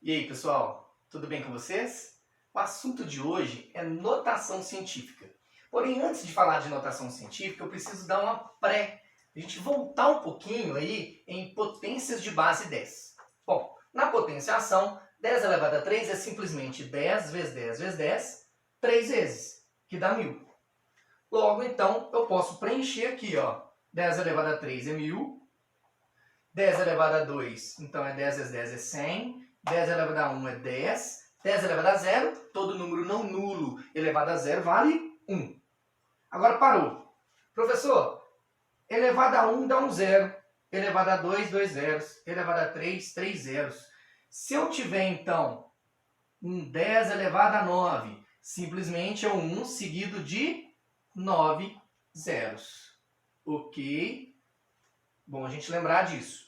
E aí, pessoal, tudo bem com vocês? O assunto de hoje é notação científica. Porém, antes de falar de notação científica, eu preciso dar uma a gente voltar um pouquinho aí em potências de base 10. Bom, na potenciação, 10 elevado a 3 é simplesmente 10 vezes 10 vezes 10, 3 vezes, que dá 1000. Logo, então, eu posso preencher aqui, ó, 10 elevado a 3 é 1000, 10 elevado a 2, então é 10 vezes 10 é 100, 10 elevado a 1 é 10, 10 elevado a 0, todo número não nulo elevado a 0 vale 1. Agora parou. Professor, elevado a 1 dá um 0, elevado a 2, 2 zeros, elevado a 3, 3 zeros. Se eu tiver, então, um 10 elevado a 9, simplesmente é um 1 seguido de 9 zeros. Ok? Bom a gente lembrar disso.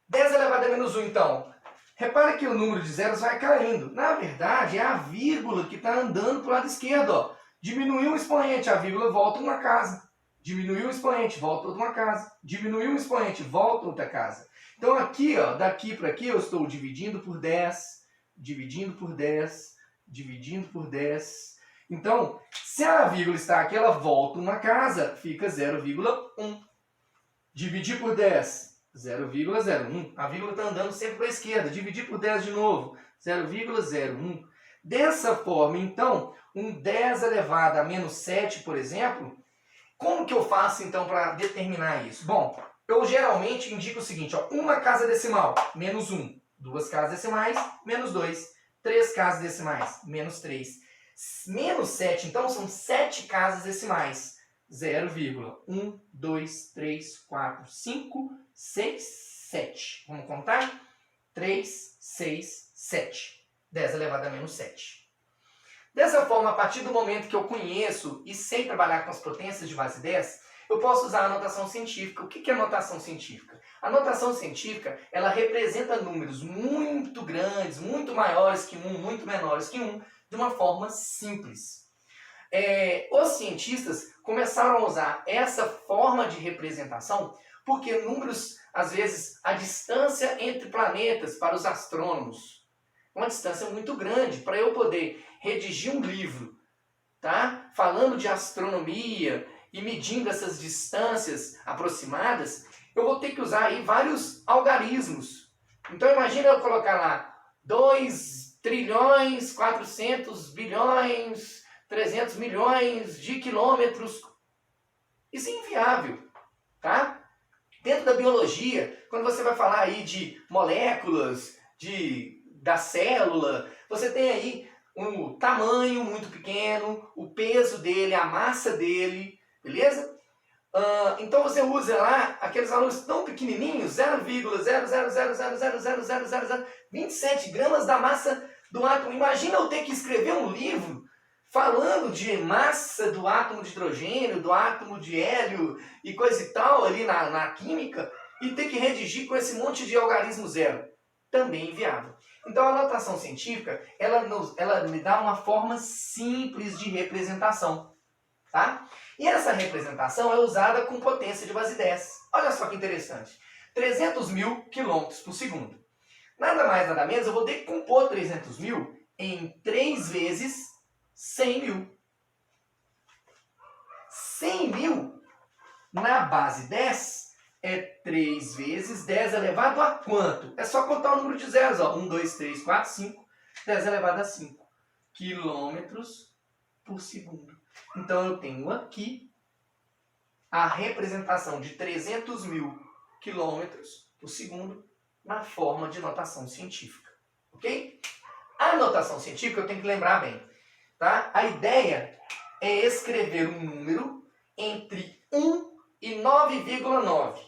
10 elevado a menos 1, então. Repara que o número de zeros vai caindo. Na verdade, é a vírgula que está andando para o lado esquerdo. Ó. Diminuiu um expoente, a vírgula volta uma casa. Diminuiu um expoente, volta outra uma casa. Diminuiu um expoente, volta outra casa. Então aqui, ó, daqui para aqui, eu estou dividindo por 10, dividindo por 10, dividindo por 10. Então, se a vírgula está aqui, ela volta uma casa, fica 0,1. Dividir por 10, 0,01. A vírgula está andando sempre para a esquerda. Dividir por 10 de novo, 0,01. Dessa forma, então, um 10 elevado a menos 7, por exemplo, como que eu faço, então, para determinar isso? Bom, eu geralmente indico o seguinte, ó, uma casa decimal, menos 1. Duas casas decimais, menos 2. Três casas decimais, menos 3. Menos 7, então, são 7 casas decimais. 0,1, 2, 3, 4, 5, 6, 7. Vamos contar? 3, 6, 7. 10 elevado a menos 7. Dessa forma, a partir do momento que eu conheço e sei trabalhar com as potências de base 10, eu posso usar a notação científica. O que é notação científica? A notação científica, ela representa números muito grandes, muito maiores que 1, muito menores que 1, de uma forma simples. Os cientistas começaram a usar essa forma de representação porque números, às vezes, a distância entre planetas para os astrônomos, uma distância muito grande. Para eu poder redigir um livro, tá? Falando de astronomia e medindo essas distâncias aproximadas, eu vou ter que usar aí vários algarismos. Então imagina eu colocar lá 2 trilhões, 400 bilhões, 300 milhões de quilômetros. Isso é inviável, tá? Dentro da biologia, quando você vai falar aí de moléculas, da célula, você tem aí um tamanho muito pequeno, o peso dele, a massa dele, beleza? Então você usa lá aqueles valores tão pequenininhos, 0,00000000027 gramas da massa do átomo. Imagina eu ter que escrever um livro falando de massa do átomo de hidrogênio, do átomo de hélio e coisa e tal ali na química e ter que redigir com esse monte de algarismo zero. Também inviável. Então a notação científica, ela me dá uma forma simples de representação. Tá? E essa representação é usada com potência de base 10. Olha só que interessante. 300 mil quilômetros por segundo. Nada mais, nada menos, eu vou decompor 300 mil em 3 vezes 100 mil. 100 mil na base 10 é 3 vezes 10 elevado a quanto? É só contar o número de zeros. Ó. 1, 2, 3, 4, 5. 10 elevado a 5 quilômetros por segundo. Então eu tenho aqui a representação de 300 mil quilômetros por segundo na forma de notação científica. Ok? A notação científica eu tenho que lembrar bem. Tá? A ideia é escrever um número entre 1 e 9,9.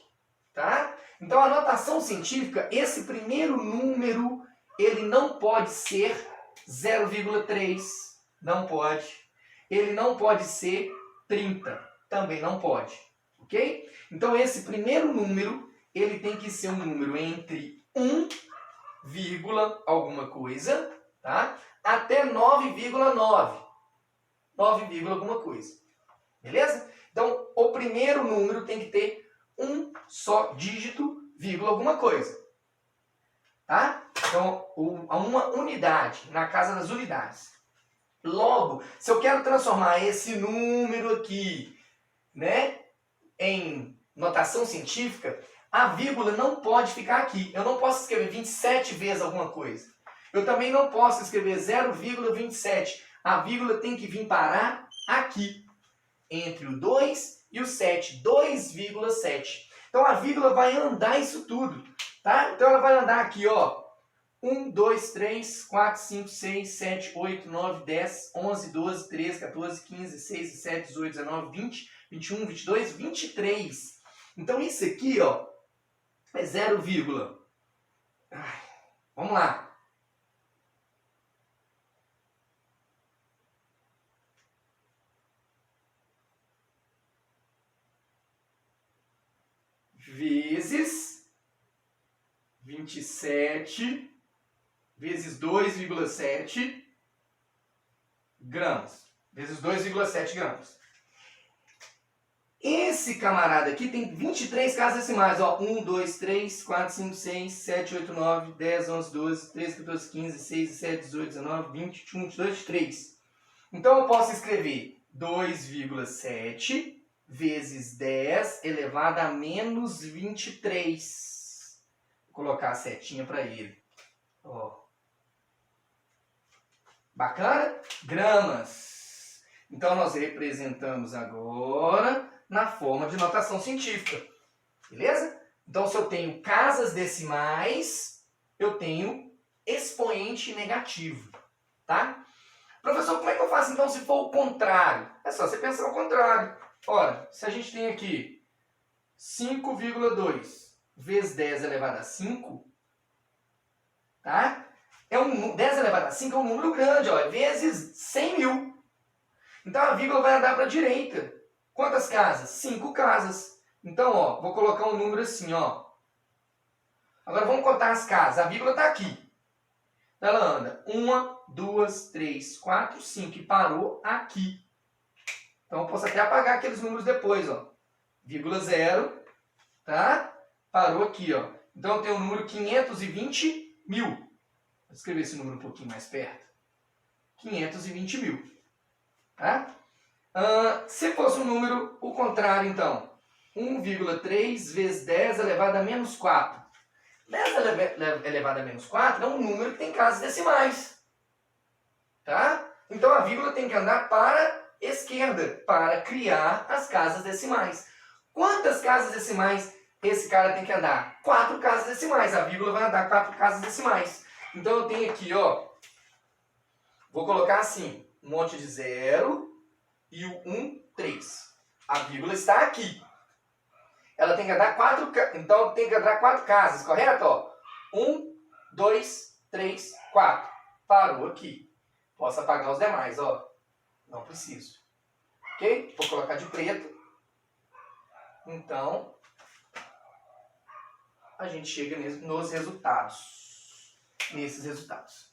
Tá? Então a notação científica, esse primeiro número, ele não pode ser 0,3. Não pode. Ele não pode ser 30. Também não pode. Ok? Então esse primeiro número, ele tem que ser um número entre 1, alguma coisa, tá? Até 9,9. 9, alguma coisa. Beleza? Então, o primeiro número tem que ter um só dígito, vírgula alguma coisa. Tá? Então, uma unidade, na casa das unidades. Logo, se eu quero transformar esse número aqui, né, em notação científica, a vírgula não pode ficar aqui. Eu não posso escrever 27 vezes alguma coisa. Eu também não posso escrever 0,27. A vírgula tem que vir parar aqui, entre o 2 e o 7, 2,7. Então a vírgula vai andar isso tudo, tá? Então ela vai andar aqui, ó. 1, 2, 3, 4, 5, 6, 7, 8, 9, 10, 11, 12, 13, 14, 15, 16, 17, 18, 19, 20, 21, 22, 23. Então isso aqui, ó, é 0, vamos lá. Vezes 27 vezes 2,7 gramas. Vezes 2,7 gramas. Esse camarada aqui tem 23 casas decimais. Ó. 1, 2, 3, 4, 5, 6, 7, 8, 9, 10, 11, 12, 13, 14, 15, 16, 17, 18, 19, 20, 21, 22, 23. Então eu posso escrever 2,7 vezes 10 elevado a menos 23. Vou colocar a setinha para ele. Ó. Bacana? Gramas. Então nós representamos agora na forma de notação científica. Beleza? Então se eu tenho casas decimais, eu tenho expoente negativo. Tá? Professor, como é que eu faço então se for o contrário? É só você pensar ao contrário. Ora, se a gente tem aqui 5,2 vezes 10 elevado a 5, tá? 10 elevado a 5 é um número grande, ó, é vezes 100 mil. Então a vírgula vai andar para a direita. Quantas casas? 5 casas. Então, ó, vou colocar um número assim, ó. Agora vamos contar as casas. A vírgula está aqui. Ela anda 1, 2, 3, 4, 5 e parou aqui. Então eu posso até apagar aqueles números depois, ó. Vírgula 0, tá? Parou aqui, ó. Então eu tenho o número 520 mil. Vou escrever esse número um pouquinho mais perto. 520 mil. Tá? Se fosse um número, o contrário, então. 1,3 vezes 10 elevado a menos 4. 10 elevado a menos 4 é um número que tem casas decimais. Tá? Então a vírgula tem que andar para a esquerda, para criar as casas decimais. Quantas casas decimais esse cara tem que andar? 4 casas decimais. A vírgula vai andar 4 casas decimais. Então eu tenho aqui, ó, vou colocar assim, um monte de 0 e o 1, 3. A vírgula está aqui. Ela tem que andar 4, então tem que andar 4 casas, correto? Ó, 1, 2, 3, 4. Parou aqui. Posso apagar os demais, ó. Não preciso. Ok? Vou colocar de preto. Então, a gente chega nos resultados. Nesses resultados.